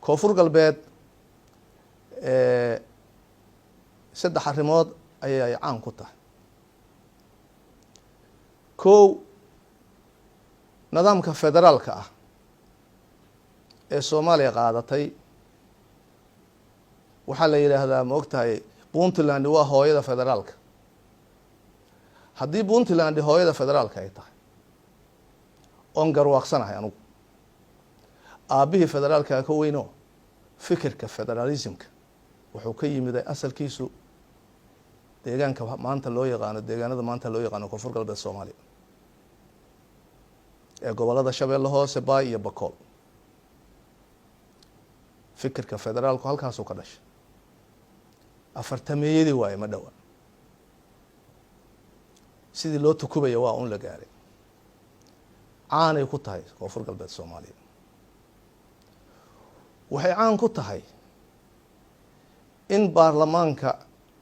koonfur galbeed saddex arrimood ayay caan ku tahay. kow, nidaamka federaalka ah ee Soomaaliya qaadatay waxaa la yiraahdaa ma ogtahay Puntland waa hooyada federaalka. haddii Puntland hooyada federaalka ay tahay oon garwaaqsanahay anugu aabihii federaalka ka weyno fikirka federalismka wuxuu ka yimid asalkiisu deegaanka maanta loo yaqaano deegaanada maanta loo yaqaano koonfur galbeed Soomaaliya ee gobolada Shabeelle Hoose, Baay iyo Bakool. fikirka federaalku halkaas uu ka dhashay. afartameeyadii waaye ma dhawa sidii loo tukubaya waa un la gaaray. caanay ku tahay koonfur galbeed Soomaaliya. waxay caan ku tahay in baarlamaanka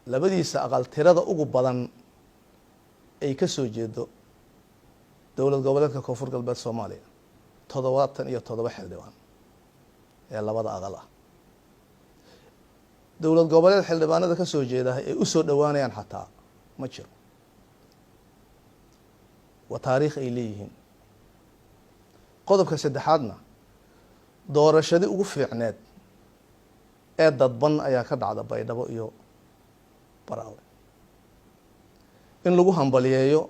labadiisa aqal tirada ugu badan ay ka soo jeedo dowlad goboleedka koonfur galbeed Soomaaliya 77 xildhibaan ee labada aqal ah. dowlad goboleed xildhibaanada ka soo jeeda ay u soo dhawaanayaan xataa ma jiro. waa taariikh ay leeyihiin. qodobka saddexaadna doorashadii ugu fiicneed ee dadban ayaa ka dhacda Baydhabo iyo Baraawe. in lagu hambaliyeeyo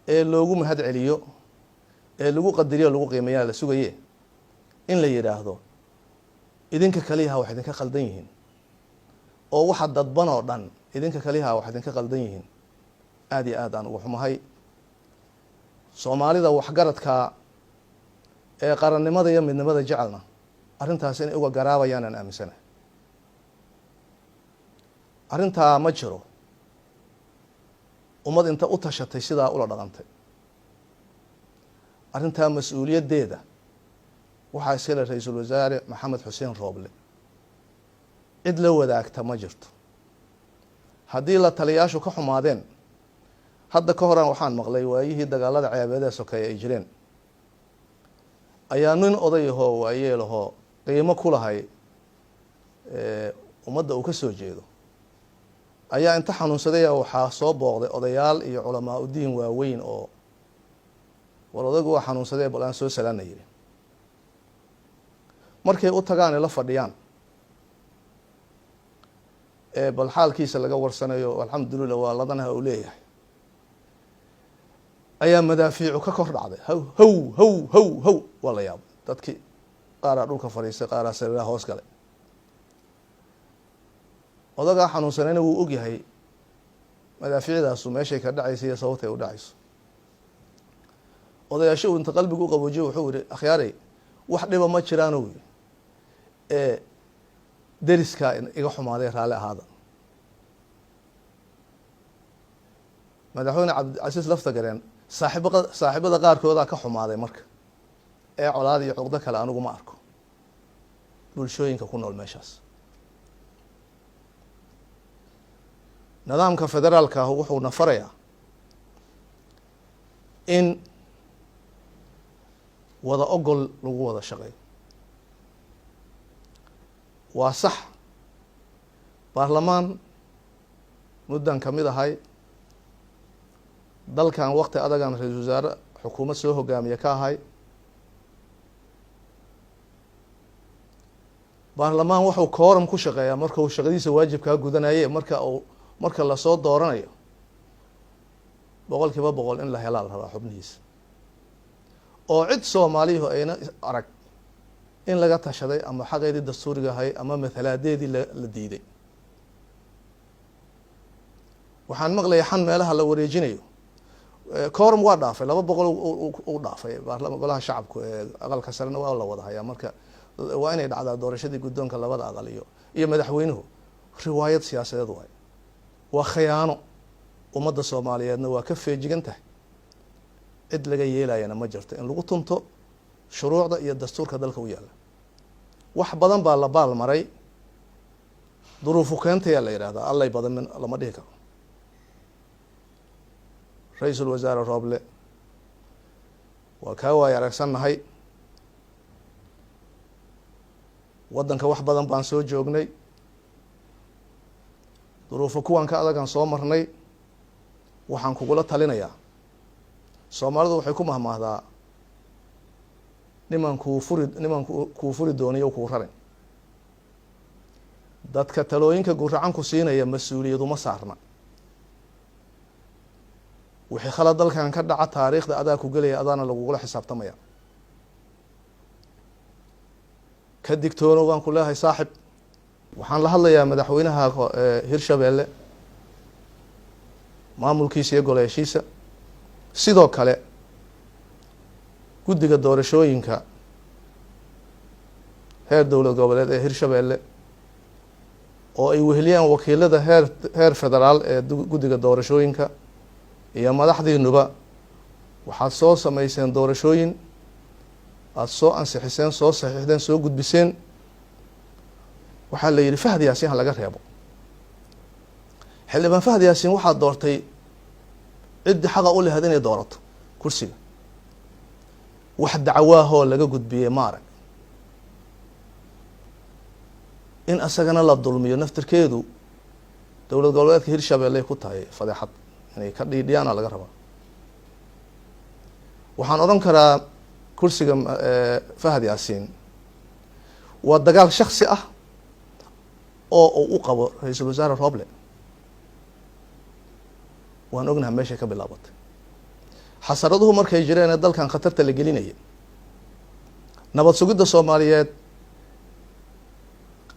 ee loogu mahad celiyo ee lagu qadariyo lagu qiimeeyo la sugaye in la yiraahdo idinka kaliya wax idinka qaldan yihiin oo waxa dadban oo dhan idinka kaliya wax idinka qaldan yihiin. aad iyo aad aan ugu xumahay. Soomaalida wax garadka ee qarannimada iyo midnimada jecelna arrintaas inay uga garaabayaan aan aaminsanahay. arrintaa ma jiro ummad inta u tashatay sidaa ula dhaqantay. arrintaa mas-uuliyaddeeda waxaa iskale ra-iisul wasaare Maxamed Xuseen Rooble. cid la wadaagta ma jirto. haddii la taliyaashu ka xumaadeen hadda ka horaan waxaan maqlay waayihii dagaalada ciyaabeedee sokeeye ay jireen ayaa nin odayahoo waayeelahoo qiimo ku lahay ummadda uu ka soo jeedo ayaa inta xanuunsaday waxaa soo booqday odayaal iyo culamaa u diin waaweyn oo war odaygu waa xanuunsaday bal aan soo salaana yiri. markay u tagaan la fadhiyaan bal xaalkiisa laga warsanayo alxamdulillah waa ladanaha uu leeyahay ayaa madaafiicu ka kor dhacday. how waa la yaabay. dadkii qaaraa dhulka fadhiistay, qaaraa sariiraha hoos galay. odagaa xanuunsanayna wuu ogyahay madaafiicdaasu meeshay ka dhacaysa iyo sababtay u dhacayso. odayaasho uu inta qalbigu u qaboojiye wuxuu yidhi akhyaaray wax dhiba ma jiraanuu yidhi deriskaa iga xumaaday raalli ahaada. madaxweyne cabdicasiis laftagareen saaxiibada qaarkoodaa ka xumaaday marka ee colaad iyo cuqdo kale anigu ma arko bulshooyinka ku nool meeshaas. nidaamka federaalka ah wuxuu nafarayaa in wada ogol lagu wada shaqeeyo. waa sax baarlamaan muddan ka mid ahay dalkan waqti adagan ra-iisul wasaare xukuumad soo hogaamiye ka ahay. baarlamaan wuxuu kooram ku shaqeeyaa marka uu shaqadiisa waajibkaa gudanaye marka lasoo dooranayo 100% in la helaa la rabaa xubnihiisa oo cid Soomaaliyeed ayna arag in laga tashaday ama xaqeedii dastuuriga ahay ama mathalaadeedii la diiday. waxaan maqlay xan meelaha la wareejinayo kooram waa dhaafay 200 uu dhaafay baarlamaanka shacabku aqalka sarena waa la wada hayaa. marka waa inay dhacdaa doorashadii guddoonka labada aqal iyo madaxweynuhu riwaayad siyaasadeed waay. waa khiyaano ummadda Soomaaliyeedna waa ka feejigan tahay. cid laga yeelayana ma jirto in lagu tunto shuruucda iyo dastuurka dalka u yaala. wax badan baa la baal maray. duruufu keentaya la yiraahdaa allay badan lama dhihi karo. ra-iisul wasaare Rooble waa kaa waay aragsannahay waddanka wax badan baan soo joognay, duruufo kuwan ka adagaan soo marnay. waxaan kugula talinayaa, soomaalidu waxay ku mahmaahdaa niman kuu furi dooniyo kuu rarin. dadka talooyinka guracan ku siinaya mas-uuliyad uma saarna. wixii khalad dalkan ka dhaca taariikhda adaa ku gelaya, adaana lagugula xisaabtamaya. ka digtoono waan ku leeyahay saaxib. waxaan la hadlayaa madaxweynaha hirshabeelle, maamulkiisa iyo goleeshiisa, sidoo kale guddiga doorashooyinka heer dowlad goboleed ee hirshabeelle oo ay weheliyaan wakiilada heer federaal ee guddiga doorashooyinka iyo madaxdiinuba. waxaad soo samayseen doorashooyin, aada soo ansixiseen, soo saxiixdeen, soo gudbiseen. waxaa la yidhi Fahad Yaasiin ha laga reebo. xildhibaan Fahad Yaasiin waxaad doortay ciddii xaqa u lahayd inay doorato kursiga. wax dacwaahoo laga gudbiyey ma arag. in asagana la dulmiyo naftirkeedu dowlad goboleedka hirshabeelle ku tahay fadeexad, inay ka dhiidhiyaana laga rabaa. waxaan odhan karaa kursiga Fahad Yaasiin waa dagaal shaksi ah oo uu u qabo ra-iisul wasaare Roble. waan ognahay meeshay ka bilaabatay. xasaraduhu markay jireen ee dalkan khatarta la gelinaya, nabad sugidda Soomaaliyeed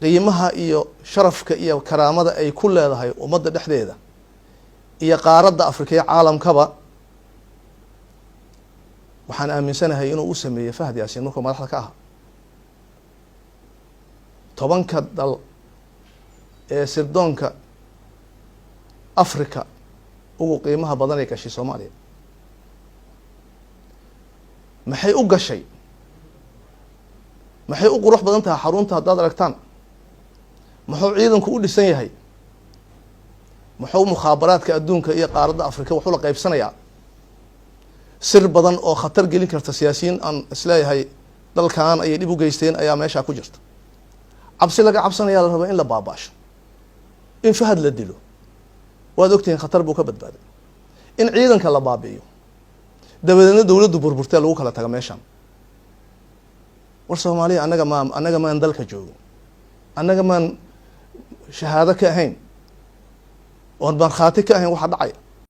qiimaha iyo sharafka iyo karaamada ay ku leedahay ummadda dhexdeeda iyo qaaradda Afrika iyo caalamkaba, waxaan aaminsanahay inuu u sameeyey Fahad Yaasiin markuu madaxda ka ahaa. 10 dal ee sirdoonka Afrika ugu qiimaha badan ay gashay Soomaaliya. maxay u gashay? maxay u qurux badan tahay xarunta haddaad aragtaan? muxuu ciidanku u dhisan yahay? muxuu mukhaabaraadka adduunka iyo qaaradda Afrika wuxuu la qaybsanayaa? sir badan oo khatar gelin karta siyaasiyiin aan isleeyahay dalkan ayay dhib u geysteen ayaa meeshaa ku jirta. cabsi laga cabsanayaa la rabaa in la baabaasho, in Fahad la dilo. waad ogtihiin khatar buu ka badbaaday. in ciidanka la baabi'iyo, dabadeedna dowladdu burburtee lagu kala taga meeshan. war Soomaaliya annaga maan dalka joogin, annaga maan shahaado ka ahayn, oon markhaati ka ahayn waxa dhacaya.